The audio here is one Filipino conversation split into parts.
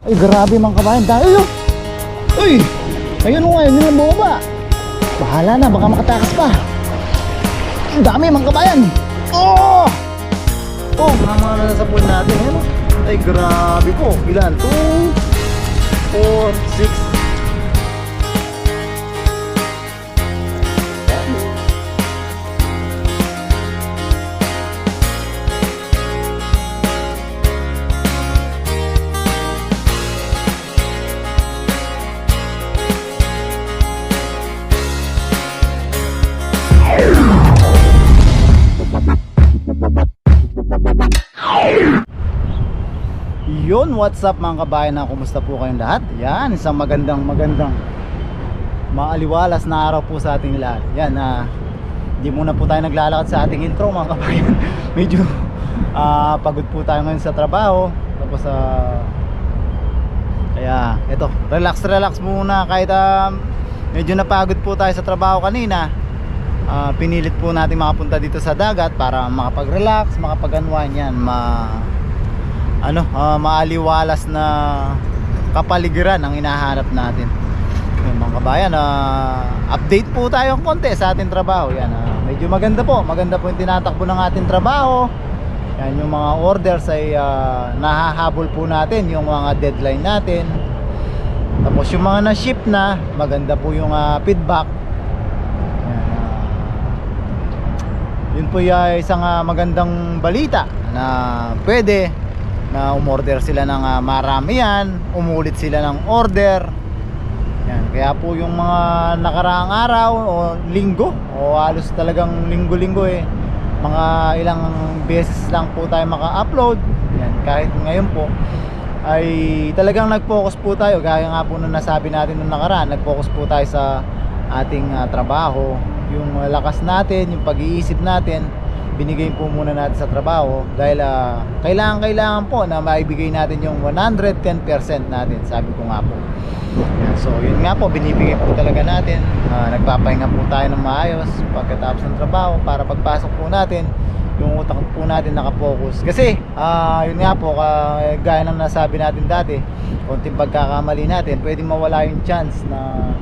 Ay, grabe mga kabayan. Dahil yun. Uy! Ayun mo nga, yun yung bumaba. Bahala na, baka makatakas pa. Ang dami mga kabayan. Oh! Oh, mama na sa pool natin. Ano? Ay, grabe po. Ilan? 2, 4, 6. Yun, what's up mga kabayan na, kumusta po kayong lahat? Yan, isang magandang maaliwalas na araw po sa ating lahat. Yan, hindi muna po tayo naglalakad sa ating intro mga kabayan. Medyo pagod po tayo ngayon sa trabaho. Tapos kaya eto, relax muna kahit medyo napagod po tayo sa trabaho kanina. Pinilit po natin makapunta dito sa dagat para makapag-relax, makapag-unwind. Yan, maaliwalas na kapaligiran ang hinahanap natin. Yung mga kabayan, update po tayo konti sa ating trabaho. Yan, medyo maganda po yung tinatakbo ng ating trabaho. Yan, yung mga orders ay nahahabol po natin yung mga deadline natin. Tapos yung mga na-ship na, maganda po yung feedback. Yan, yun po yung isang magandang balita na pwede na umorder sila ng marami yan, umulit sila ng order. Yan, kaya po yung mga nakaraang araw o linggo o halos talagang linggo-linggo mga ilang beses lang po tayo maka-upload. Yan, kahit ngayon po ay talagang nag-focus po tayo, gaya nga po nung nasabi natin nung nakaraan, nag-focus po tayo sa ating trabaho. Yung lakas natin, yung pag-iisip natin, binigay po muna natin sa trabaho dahil kailangan po na maibigay natin yung 110% natin, sabi ko nga po. So yun nga po, binibigay po talaga natin. Nagpapahinga po tayo ng maayos pagkatapos ng trabaho para pagpasok po natin yung utak po natin nakapokus. Kasi yun nga po, gaya ng nasabi natin dati, konting pagkakamali natin, pwedeng mawala yung chance na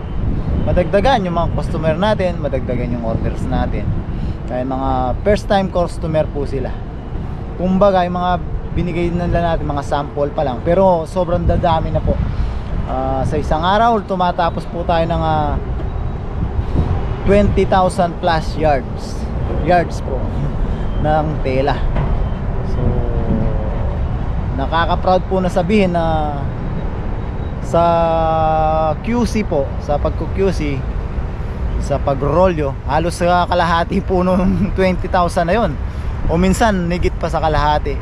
madagdagan yung mga customer natin, madagdagan yung orders natin. Kaya mga first time customer po sila. Kumbaga yung mga binigay nila natin, mga sample pa lang, pero sobrang dadami na po. Sa isang araw tumatapos po tayo ng 20,000 plus yards po ng tela. So nakaka-proud po na sabihin na sa QC po, sa pagku-QC, sa pagrolyo, halos sa kalahati po nung 20,000 na yon, o minsan higit pa sa kalahati.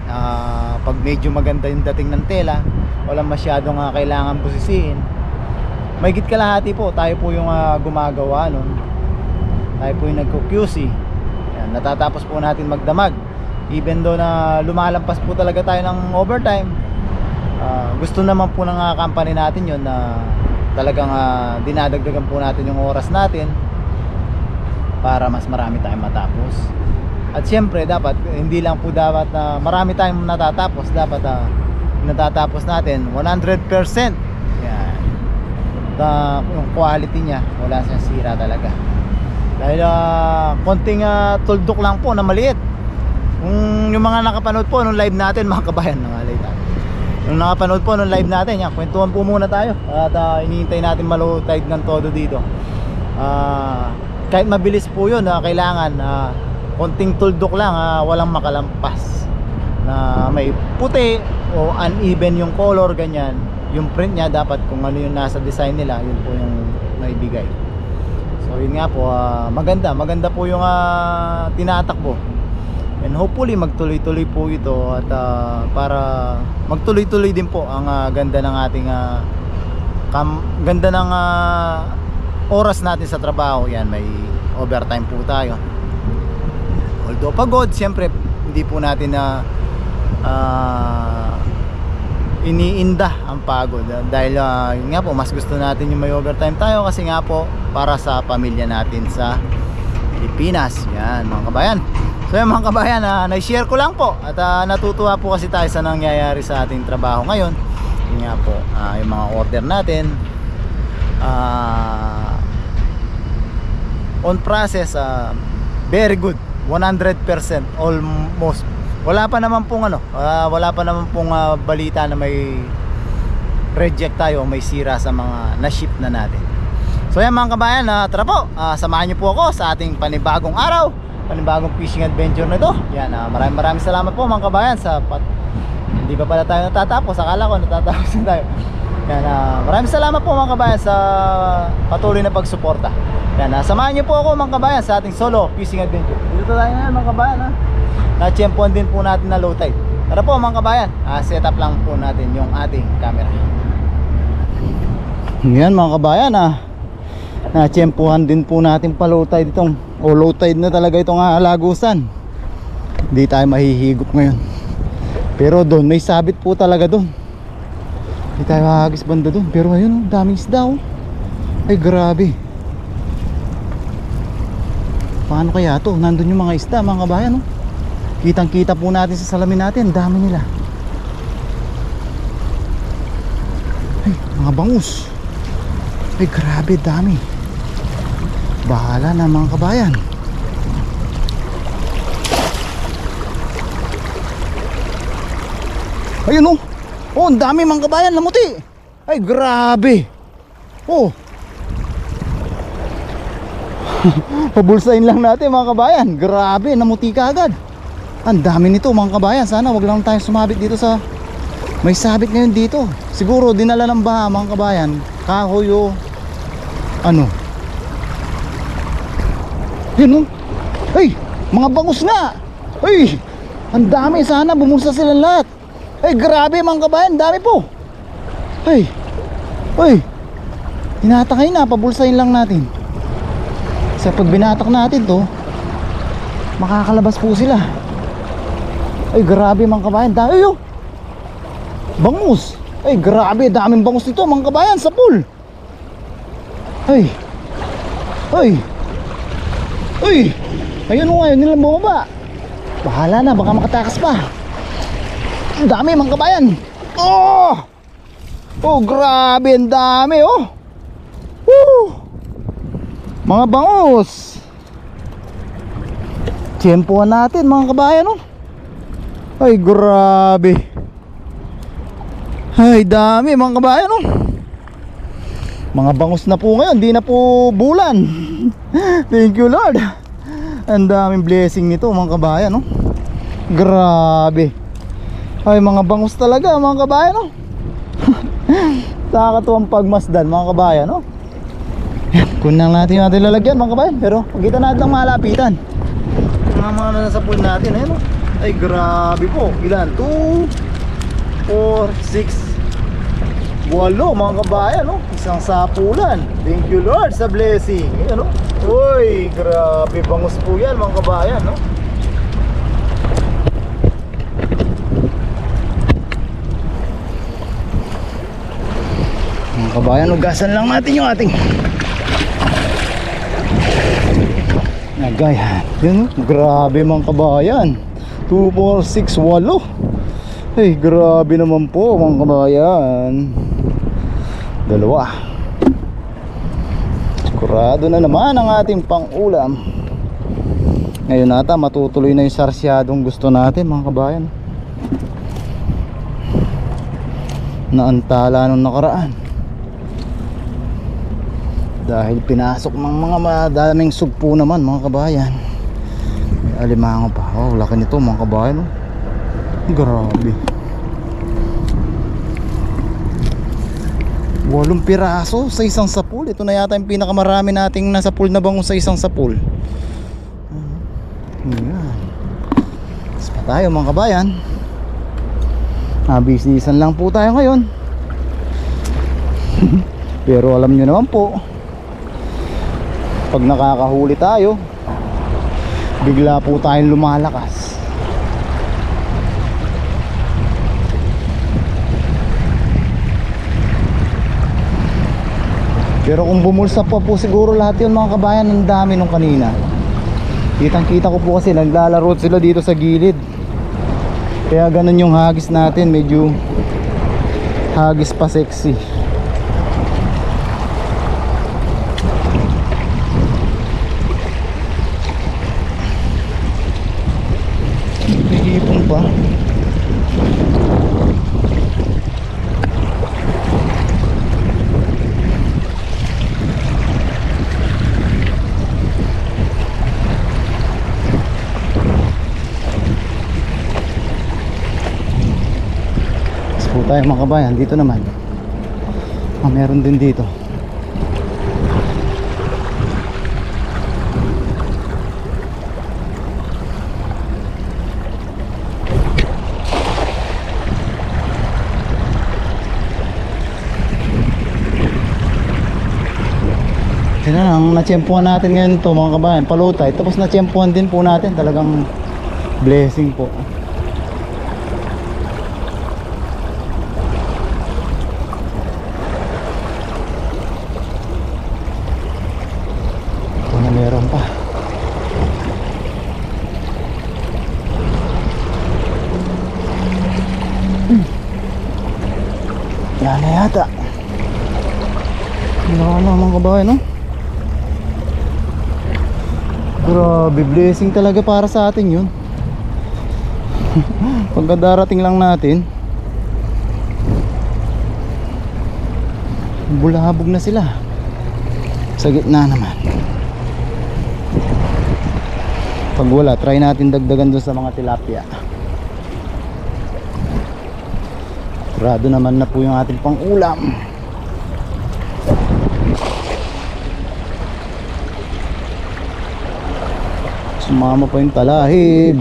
Pag medyo maganda yung dating ng tela, walang masyadong kailangan busisiin, may higit kalahati po tayo po yung gumagawa nun. Tayo po yung nagko-QC. Yan, natatapos po natin magdamag, even though na lumalampas po talaga tayo ng overtime. Gusto naman po ng company natin yun na talagang dinadagdagan po natin yung oras natin para mas marami tayong matapos. At siyempre dapat, hindi lang po dapat na marami tayong natatapos, dapat natatapos natin 100%. Yan, yung quality niya wala siyang sira talaga. Dahil konting tuldok lang po na maliit. Yung mga nakapanood po nung live natin mga kabayan, yung nakapanood po nung live natin, yan, kwentuhan po muna tayo at iniintay natin ma-low tide ng todo dito. Kahit mabilis po yun, kailangan konting tuldok lang, walang makalampas na may puti o uneven yung color, ganyan. Yung print niya dapat kung ano yung nasa design nila, yun po yung naibigay. So yun nga po, maganda po yung tinatakbo. And hopefully magtuloy-tuloy po ito at para magtuloy-tuloy din po ang ganda ng ating ganda ng oras natin sa trabaho. Yan, may overtime po tayo. Although pagod, siyempre hindi po natin na iniinda ang pagod dahil yun nga po, mas gusto natin yung may overtime tayo kasi nga po para sa pamilya natin sa Pilipinas. Yan mga kabayan. So yan mga kabayan, na-share ko lang po at natutuwa po kasi tayo sa nangyayari sa ating trabaho ngayon. yun nga po, yung mga order natin on process, very good, 100% almost. Wala pa naman pong balita na may reject tayo o may sira sa mga na-ship na natin. So yan mga kabayan, tara po, samahan niyo po ako sa ating panibagong araw, panibagong fishing adventure na ito. Yan, maraming salamat po mga kabayan sa hindi pa pala tayo natatapos, akala ko natatapos na tayo. Yan, maraming salamat po mga kabayan sa patuloy na pagsuporta. Yan, samahan niyo po ako mga kabayan sa ating solo fishing adventure. Dito tayo ngayon mga kabayan, na-tiyempohan din po natin na low tide. Tara po mga kabayan, set up lang po natin yung ating camera. Yan mga kabayan, na-tiyempohan din po natin pa low tide itong, o low tide na talaga itong Lagusan. Hindi tayo mahihigop ngayon. Pero doon may sabit po talaga doon. Hindi tayo hagis banda doon. Pero ayun, daming isda oh. Ay grabe. Paano kaya to? Nandun yung mga isda mga kabayan oh. Kitang kita po natin sa salamin natin. Dami nila. Ay mga bangus. Ay grabe dami. Bahala na mga kabayan. Ayun oh. Oh, ang dami mga kabayan, namuti. Ay, grabe. Oh. Pabulsain lang natin mga kabayan. Grabe, namuti ka agad. Ang dami nito mga kabayan. Sana wag lang tayo sumabit dito sa may sabit ngayon dito. Siguro dinala ng baha mga kabayan. Kahoy o ano. Yun oh. Ay, mga bangus nga. Ay, ang dami. Sana bumulsa sila lahat. Ay grabe mga kabayan, dami po. Ay, ay, tinatakay na, pabulsain lang natin. Sa pag binatak natin to, makakalabas po sila. Ay grabe mga kabayan, dami oh. Bangus. Ay grabe, daming bangus dito mga kabayan sa pool. Ay, ay, ay, ayun o ngayon nilang bumaba. Bahala na, baka makatakas pa. Ang dami mga kabayan. Oh! Oh grabe, ang dami oh. Woo! Mga bangus. Tiyempohan natin mga kabayan oh. Ay grabe. Ay dami mga kabayan oh. Mga bangus na po ngayon, di na po bulan. Thank you Lord. Ang daming blessing nito mga kabayan oh. Grabe. Ay mga bangus talaga mga kabayan oh. Nakakatuwang pagmasdan mga kabayan oh. Kunin lang natin yung ating lalagyan mga kabayan. Pero pagkita natin ang malapitan. Mga nasa pool natin ayun oh. Ay grabe po. Ilan? 2, 4, 6, 8 mga kabayan oh. Isang sapulan. Thank you Lord sa blessing. Ayan oh. Uy grabe bangus po yan mga kabayan oh. Mga kabayan, ugasan lang natin yung ating nagayan. Yun, grabe mga kabayan. 2, 4, 6, 8. Ay, grabe naman po mga kabayan. Dalawa. Sigurado na naman ang ating pang-ulam. Ngayon ata matutuloy na yung sarsyadong gusto natin mga kabayan. Naantala nung nakaraan. Dahil pinasok ng mga madaming sugpo naman mga kabayan. May alimango pa. Oh, laki nito mga kabayan oh. Grabe. 8 piraso sa isang sapul. Ito na yata yung pinakamarami nating nasa pool na bangus sa isang sapul. Ayan. Tapos pa tayo mga kabayan. Businessan lang po tayo ngayon. Pero alam nyo naman po, pag nakakahuli tayo, bigla po tayong lumalakas. Pero kung bumulsa pa po siguro lahat yun mga kabayan, ang dami nung kanina. Kitang kita ko po kasi naglalaro sila dito sa gilid. Kaya ganun yung hagis natin, medyo Hagis pa sexy. Hipon pa. Po tayo mga kabayan, dito naman meron din dito. Yan na ang natsyempuhan natin ngayon to mga kabayan, Palutay. Tapos natsyempuhan din po natin, talagang blessing po. Meron pa. Yan na yata. Wala na mga kabayan, no? Grabe, blessing talaga para sa atin yun. Pagkadarating lang natin, bulabog na sila. Sa gitna naman. Pag wala, try natin dagdagan doon sa mga tilapia. Sarado naman na po yung ating pang ulam. Sumama pa yung talahib.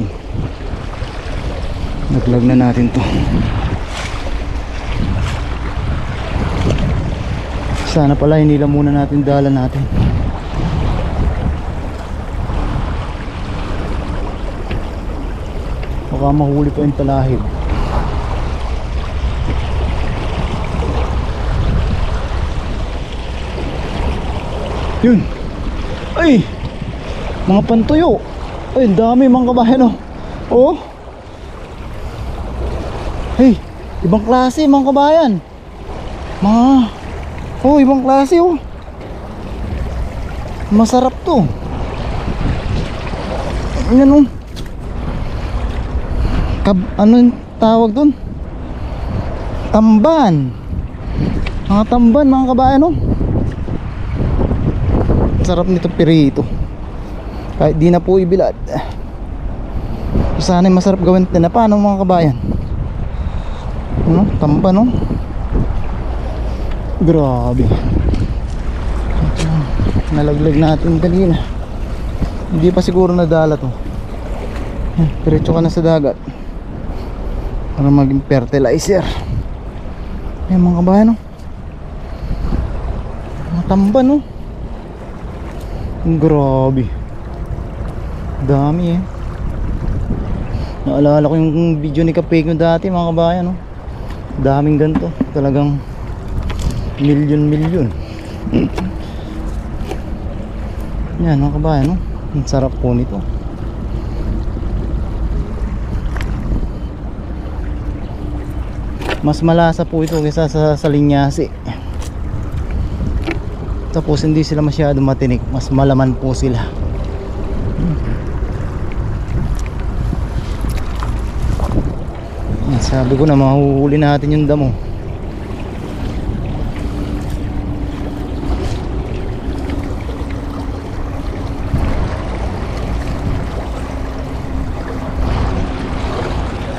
Naglag na natin to. Sana pala hinila muna natin dala natin. Baka mahuli pa yung talahib. Yun. Ay, mga pantuyo. Ay, dami mga kabayan, oh. Oh. Hey, ibang klase mga kabayan. Oh, ibang klase, oh. Masarap to. Yan, oh. Ano yung tawag dun? Tamban. Mga tamban mga kabayan, oh. Sarap nito pirito. Kahit di na po ibilad. Sana masarap gawin na paano mga kabayan. Ano? Tamban, oh. Grabe. Nalaglag natin kanina. Hindi pa siguro nadala to. Diretso ka na sa dagat para maging fertilizer. Ayan mga kabayan, oh. Matamban, oh. Grabe. Dami, eh. Naalala ko yung video ni Kapeg dati mga kabayan, oh. Daming ganito. Talagang milyon. Yan mga kabayan, oh. Ang sarap po nito. Mas malasa po ito kaysa sa linyasi. Tapos hindi sila masyado matinik, mas malaman po sila. Sabi ko na mahuhuli natin yung damo.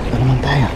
Ito naman tayo.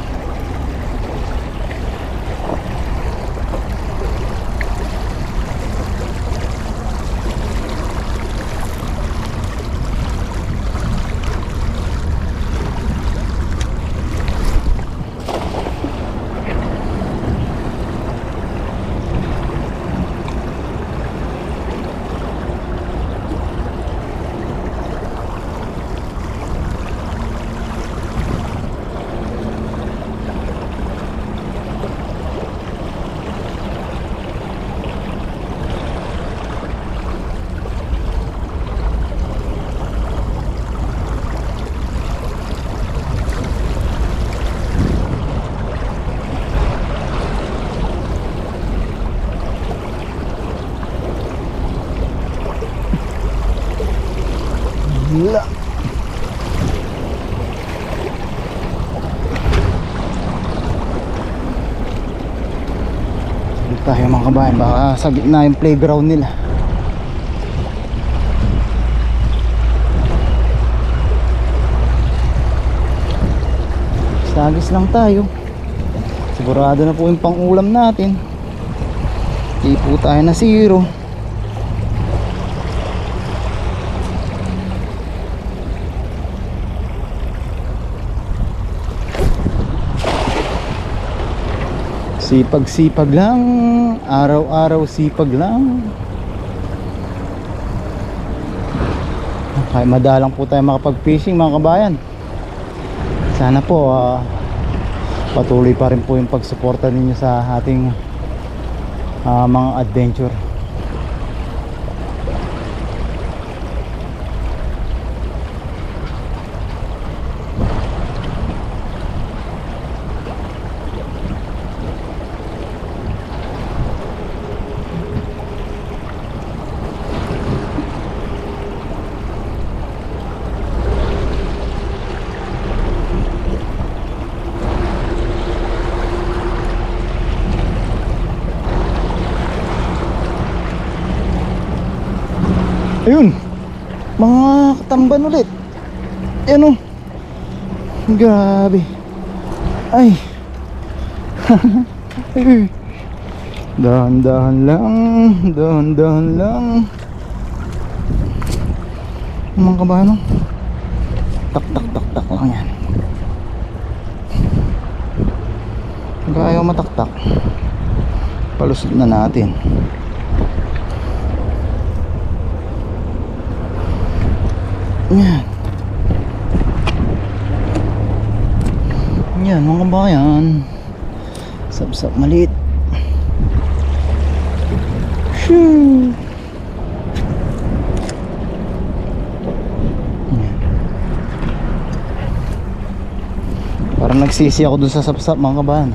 Wala. Dito tayo mga kabayan, baka sa gitna yung playground nila. Sagis lang tayo. Sigurado na po yung pang-ulam natin. Di po tayo na zero. Sipag-sipag lang, araw-araw sipag lang. Kaya madalang po tayo makapag-fishing mga kabayan. Sana po patuloy pa rin po yung pagsuporta ninyo sa ating mga adventure. Ayun, mga katamban ulit. Ayan o. Grabe. Ay. Dahan-dahan lang. Dahan-dahan lang. Mga kabano. Tak-tak-tak-tak lang yan. Kung ayaw mataktak, palusot na natin. Yan. Yan mga bayan. Sab-sab maliit. Shoo. Yan. Parang nagsisi ako dun sa sab-sab mga kabayan.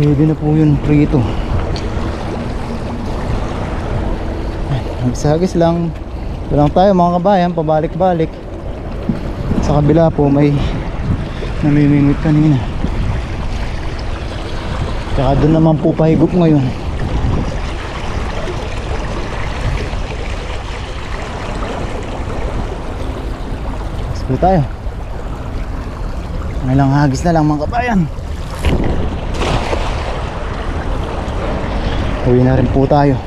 Pwede na po yun prito. Nagsagis lang. Ito lang tayo mga kabayan, pabalik-balik. Sa kabila po may namimingwit kanina. Tsaka doon naman po pahigop ngayon. Sige tayo. Ilang hagis na lang mga kabayan. Uwi na rin po tayo.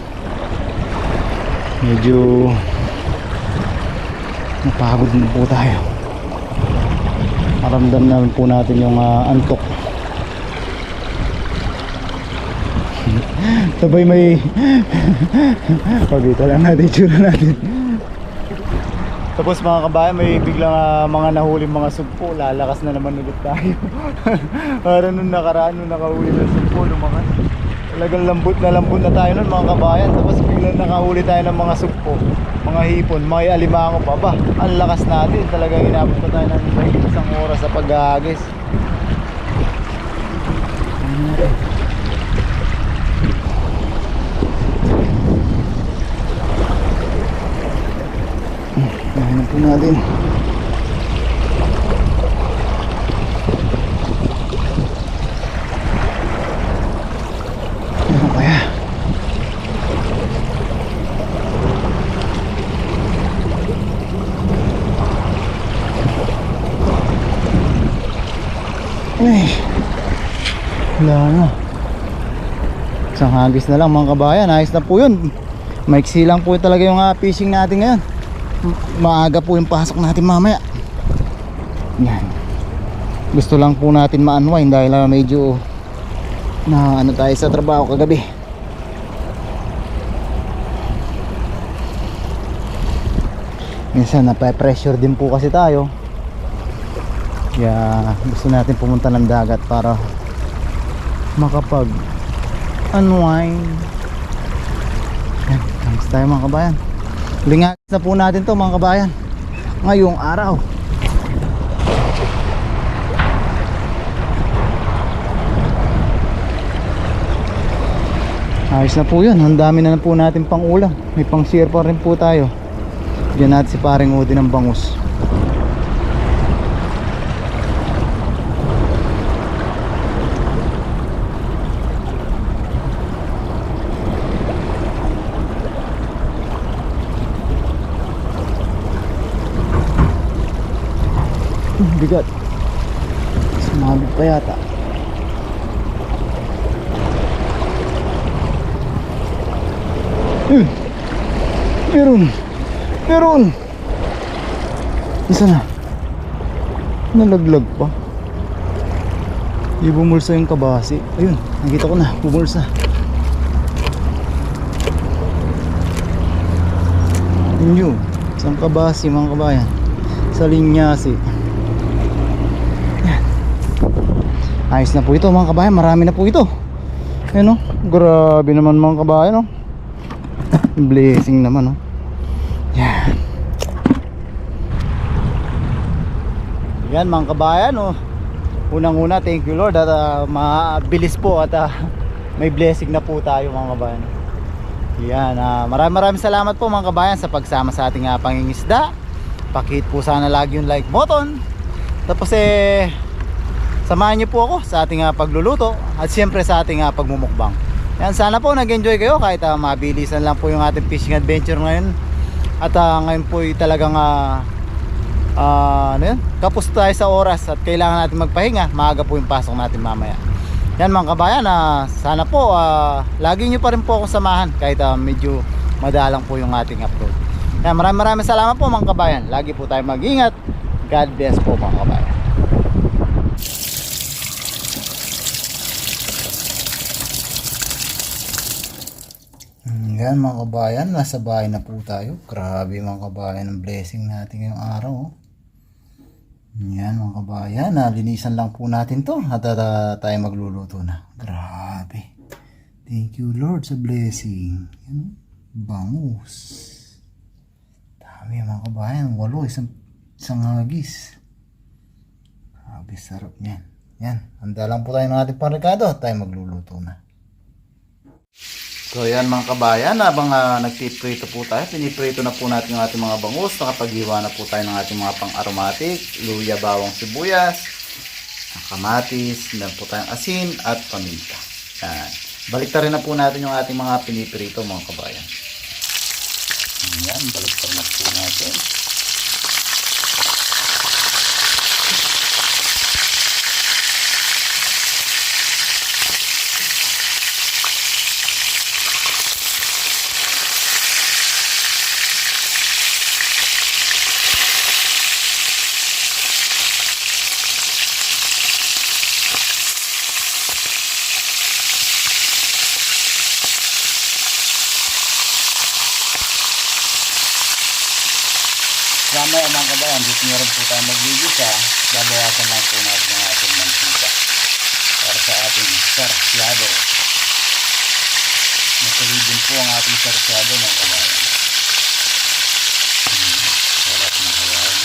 Medyo napagod na po tayo. Maramdam naman po natin yung antok. Sabay may pagkita lang natin, tsura natin. Tapos mga kabayan, may biglang mga nahuling mga sugpo. Lalakas na naman ulit tayo. Para nung nakaraan, nung nakahuli ng sugpo, lumakas. Talagang lambot na tayo nun mga kabayan. Tapos biglang nakahuli tayo ng mga sugpo, mga hipon, mga alimango pa ba. Ang lakas natin, talagang inabot pa tayo ng isang oras sa paghahagis. Nahanap po natin. Ano kaya? Ay, wala na. Isang hagis na lang mga kabayan. Ayos na po yun. Maiksi lang po talaga yung fishing natin ngayon. Maaga po yung pasok natin mamaya. Yan. Gusto lang po natin ma-unwind dahil medyo na ano tayo sa trabaho kagabi. Minsan nape-pressure din po kasi tayo. Kaya gusto natin pumunta ng dagat para makapag unwind. Yan, thanks tayo mga kabayan. Lingat na po natin to mga kabayan ngayong araw. Ayos na po yun. Ang dami na po natin pang ulam. May pang share pa rin po tayo. Bigyan natin si paring Udi ng bangus. Bigat. Sumabog pa yata. Meron. Isa na. Nalaglag pa. Di bumulsa yung kabasi. Ayun, nakita ko na, bumulsa. Yun, isang kabasi mga kabayan. Sa linyasi. Yan. Ayos na po ito mga kabayan, marami na po ito. Ayun o, grabe naman mga kabayan o. Blessing naman o. Yan. Yan mga kabayan oh. Unang-una thank you Lord at mabilis po at may blessing na po tayo mga kabayan. Yan, maraming salamat po mga kabayan sa pagsama sa ating pangingisda. Pakihit po sana lagi yung like button. Tapos samahan niyo po ako sa ating pagluluto at siyempre sa ating pagmumukbang. Yan, sana po nag-enjoy kayo kahit mabilisan lang po yung ating fishing adventure ngayon. At ngayon po talagang kapos tayo sa oras at kailangan natin magpahinga. Maaga po yung pasok natin mamaya. Yan mga kabayan, sana po lagi nyo pa rin po ako samahan kahit medyo madalang po yung ating upload. Yan, maraming salamat po mga kabayan. Lagi po tayo mag-ingat. God bless po mga kabayan. Yan mga kabayan, nasa bahay na po tayo. Grabe mga kabayan, ang blessing natin ngayong araw oh. Yan mga kabayan, linisan lang po natin to at tayo magluluto na. Grabe, thank you Lord sa blessing. Yan, bangus. Dami mga kabayan, 8, isang hagis. Grabe, sarap niyan. Yan, handa lang po tayo ng ating parikado at tayo magluluto na. So yan mga kabayan, habang nagpiprito po tayo, piniprito na po natin yung ating mga bangus. Nakapaghiwa na po tayo ng ating mga pang-aromatic, luya, bawang, sibuyas, kamatis, meron po tayong asin at paminta. Yan. Baliktarin na po natin yung ating mga piniprito mga kabayan. Yan, baliktarin na po natin. Mamaya mga kabayan, dito meron po tayo mag-gigisa, babawasan lang po natin ang ating mantika para sa ating sarsyado. Natuloy din po ang ating sarsyado mga kabayan. Sarap mga kabayan.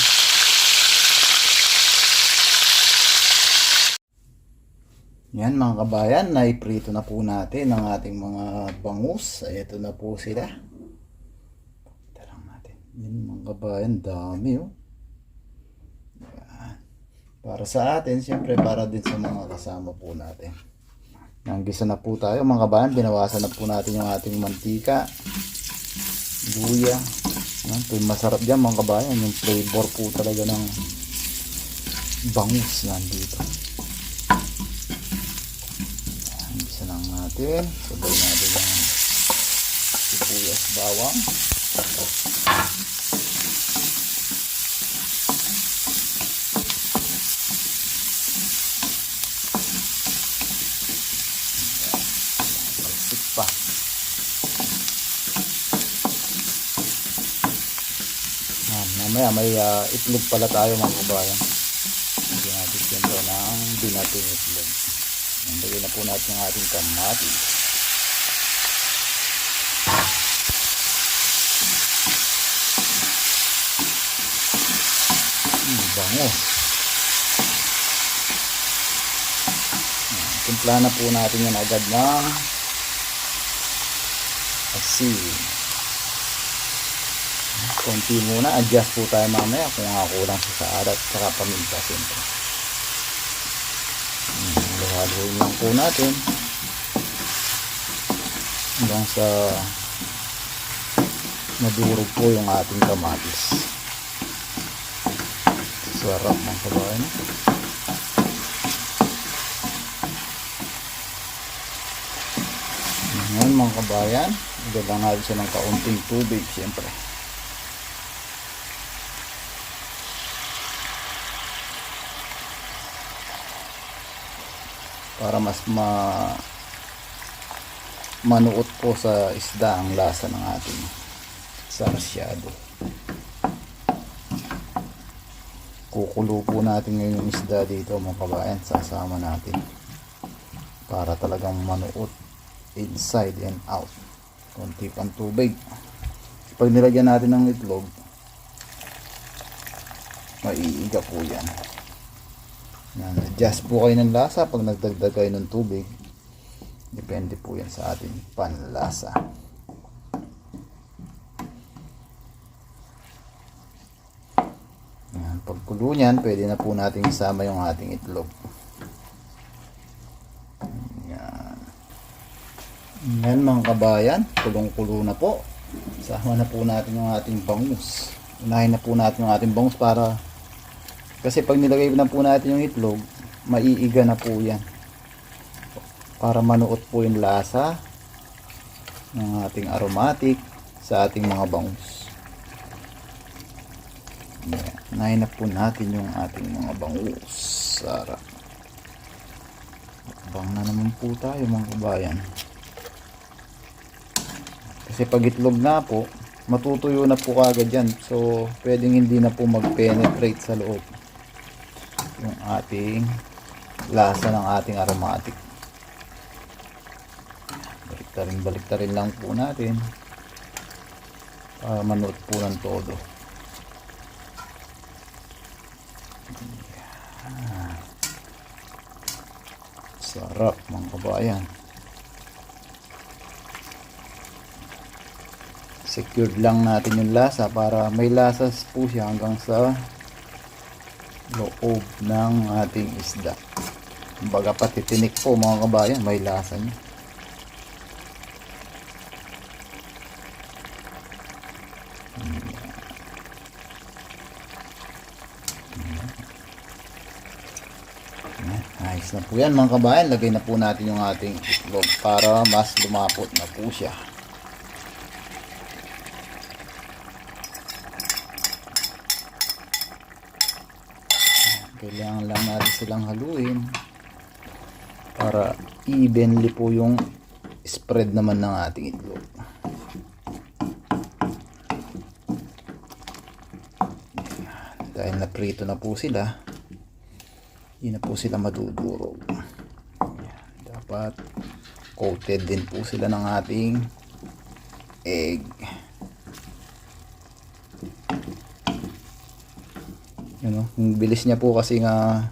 Yan mga kabayan, naiprito na po natin ang ating mga bangus. Ito na po sila. Yan mga kabayan, dami oh. Yan. Para sa atin, siyempre para din sa mga kasama po natin. Nanggisa na po tayo mga kabayan, binawasan na po natin yung ating mantika, luya. Yan, ito yung masarap dyan mga kabayan, yung flavor po talaga ng bangus nandito. Yan, isa lang natin, sabay natin yung sibuyas, bawang. Pa. Mamaya may itlog pala tayo mga kabayan. Hindi natin siyempre ng binating itlog. Lagyan na po natin ang ating kamatis. Bango. Timpla na po natin yan agad ng asin. Konti muna, adjust po tayo mamaya kung kulang sa alat saka paminta siyempre. Haluin lang po natin hanggang sa madurog po yung ating kamatis. Sarap ng kabayan. Ngayon mga kabayan, igalang natin siya ng kaunting tubig siyempre. Para mas manuot po sa isda ang lasa ng ating sarsyado. Kukulo po natin ngayon yung isda dito mga kabayan, sasama natin para talagang manuot inside and out. Konti pang tubig. Pag nilagyan natin ng itlog, maiiga po yan. Adjust po kayo ng lasa pag nagdagdag kayo ng tubig. Depende po yan sa ating panlasa. Yan, pagkulo niyan, pwede na po natin isama yung ating itlog. Yan. Yan mga kabayan, kulong-kulo na po. Isama na po natin yung ating bangus. Unahin na po natin yung ating bangus para kasi pag nilagay na po natin yung itlog, maiiga na po yan. Para manuot po yung lasa ng ating aromatic sa ating mga bangus. Unahin na po natin yung ating mga bangus. Sarap. Bang na naman po tayo mga kabayan. Kasi pag itlog na po, matutuyo na po kagad yan. So, pwedeng hindi na po mag-penetrate sa loob yung ating lasa ng ating aromatic. Baliktarin lang po natin para manuot po ng todo. Sarap mga kabayan. Secured lang natin yung lasa para may lasas po siya hanggang sa loob ng ating isda. Kumbaga pati tinik po mga kabayan, may lasa niya. Ayos na po yan mga kabayan. Lagay na po natin yung ating itlog para mas lumapot na po siya. Kailangan lang natin silang haluin para evenly po yung spread naman ng ating itlog. Dahil naprito na po sila, hindi na po sila madudurog. Dapat coated din po sila ng ating egg. Ang bilis niya po kasi nga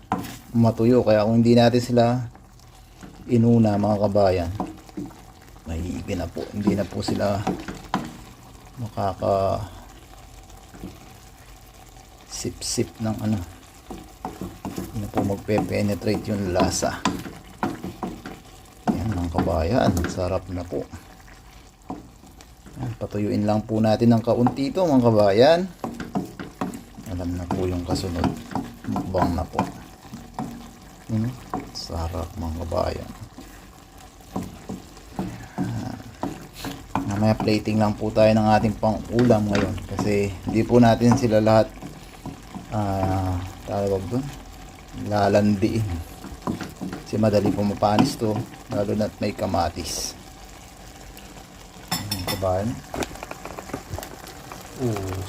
matuyo, kaya kung hindi natin sila inuna mga kabayan, mahigin na po, hindi na po sila makaka sip ng hindi na po magpe-penetrate yung lasa. Yan mga kabayan, sarap na po. Yan, patuyuin lang po natin ng kaunti ito mga kabayan. Alam na po yung kasunod, mukbang na po. Sarap mga kabayan. Mamaya plating lang po tayo ng ating pang ulam ngayon kasi hindi po natin sila lahat tawag doon, lalandiin kasi madali po mapanis to, lalo na't may kamatis mga kabayan.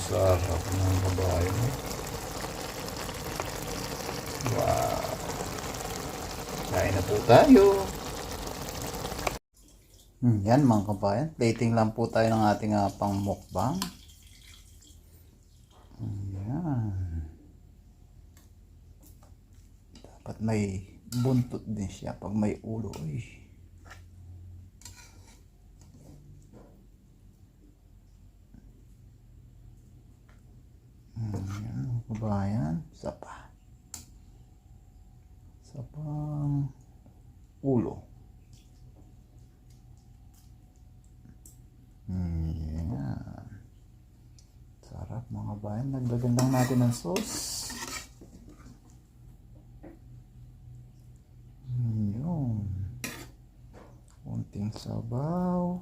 Sarap ng kabayan. Wow, kain na po tayo. Yan mga kabayan, plating lang po tayo ng ating pang mukbang. Yan, dapat may buntot din siya pag may ulo mga bayan. Nagdagan lang natin ng sauce. Yun. Kunting sabaw.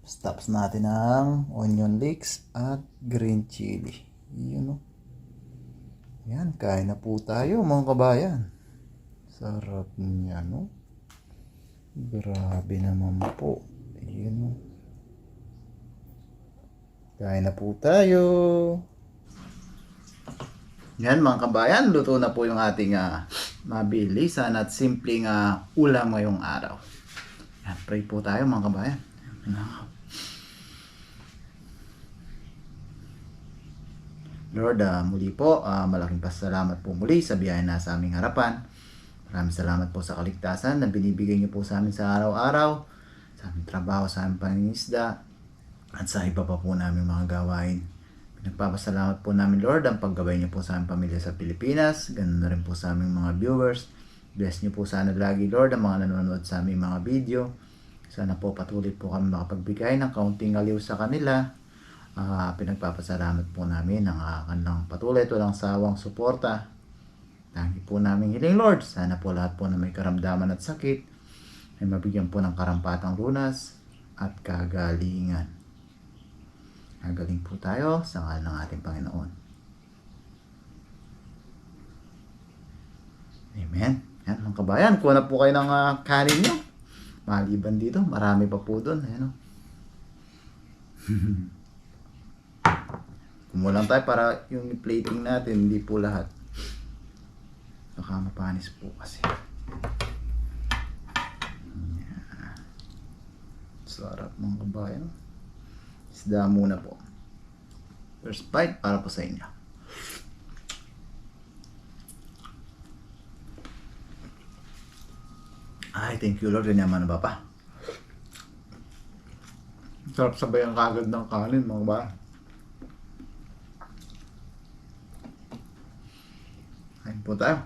Stops natin ang onion leeks at green chili. Yun o. Yan, kain na po tayo mga kabayan. Sarap niya, no? Grabe naman po. Yun o. Kain na po tayo. Yan mga kabayan, luto na po yung ating mabilisan at simpleng ulam ngayong araw. Yan, pray po tayo mga kabayan. Lord, muli po, malaking pasalamat po muli sa biyaya na sa aming harapan. Maraming salamat po sa kaligtasan na binibigay niyo po sa amin sa araw-araw, sa aming trabaho, sa aming pangingisda, at sa iba pa po namin mga gawain. Nagpapasalamat po namin, Lord, ang paggabay niyo po sa aming pamilya sa Pilipinas, ganun na rin po sa aming mga viewers. Bless niyo po sana lagi, Lord, ang mga nanonood sa aming mga video. Sana po patuloy po kami makapagbigay ng kaunting aliw sa kanila. Pinagpapasalamat po namin ang kanilang patuloy at walang sawang suporta. Tangi po namin hiling, Lord, sana po lahat po na may karamdaman at sakit ay mabigyan po ng karampatang lunas at kagalingan. Nagaling po tayo sa ngalan ng ating Panginoon. Amen. Yan mga kabayan, kuha na po kayo ng kanin nyo. Maliban dito, marami pa po doon. Ayan o. Kumulang tayo para yung plating natin, hindi po lahat. Baka mapanis po kasi. Yan. Sarap mga kabayan. Isda muna po. First bite para po sa inyo. Ay, thank you Lord. Ganyan ba pa? Sarap sabayan kagad ng kanin mga kabayan. Kain po tayo.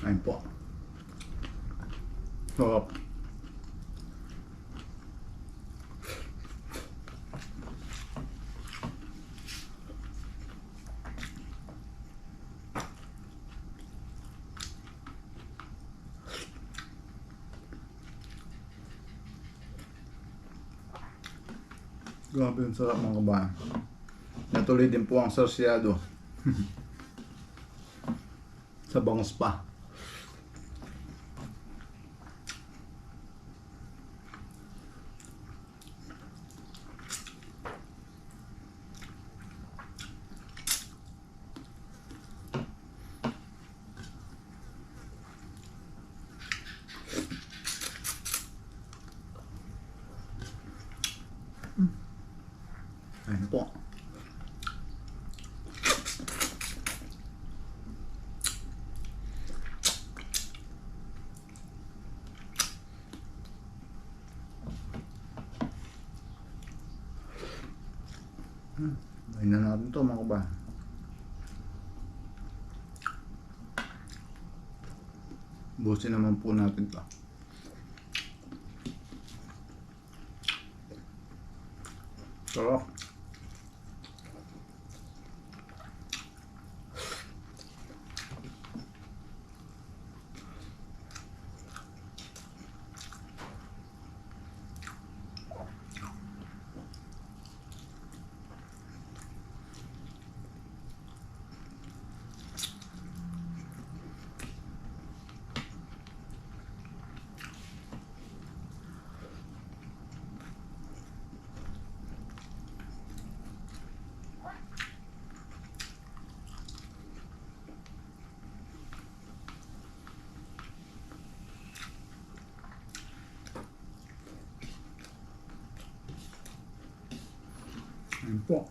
Ayun po. Sarap. Grabe yung sarap mga kabayan. Natuloy din po ang sarsyado. Sa bangus pa. Ayun po. Ayun na natin ito mga kabayan. Busin naman po natin ito. Sarap. Yun po.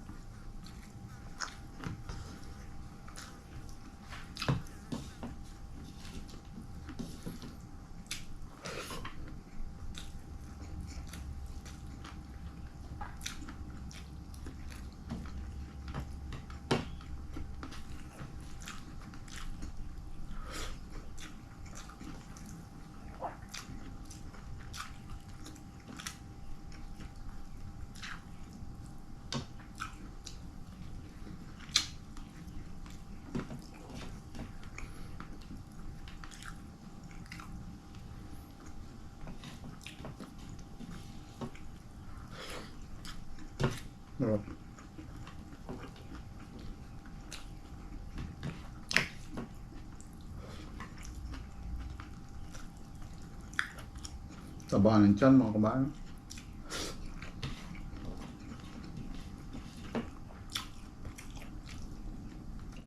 Sarap. Taba ng tiyan mga kabayan.